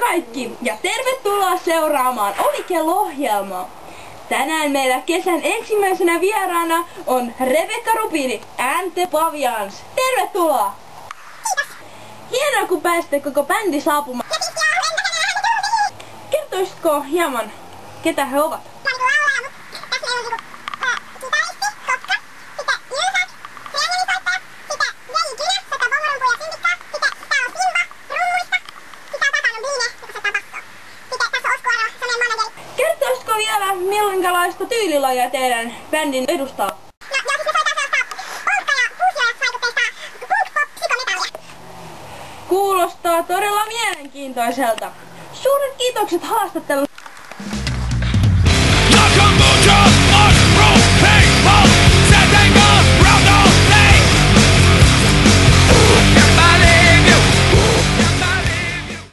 kaikki ja tervetuloa seuraamaan Ovikello-ohjelmaa. Tänään meillä kesän ensimmäisenä vieraana on Rebekka Rubini and the Pavians. Tervetuloa! Kiitos! Hienoa kun pääsitte koko bändi saapumaan. Kertoisitko hieman, ketä he ovat? Kertoisitko vielä, minkälaista tyylilajia teidän bändin edustaa? Kuulostaa todella mielenkiintoiselta. Suuret kiitokset haastattelusta.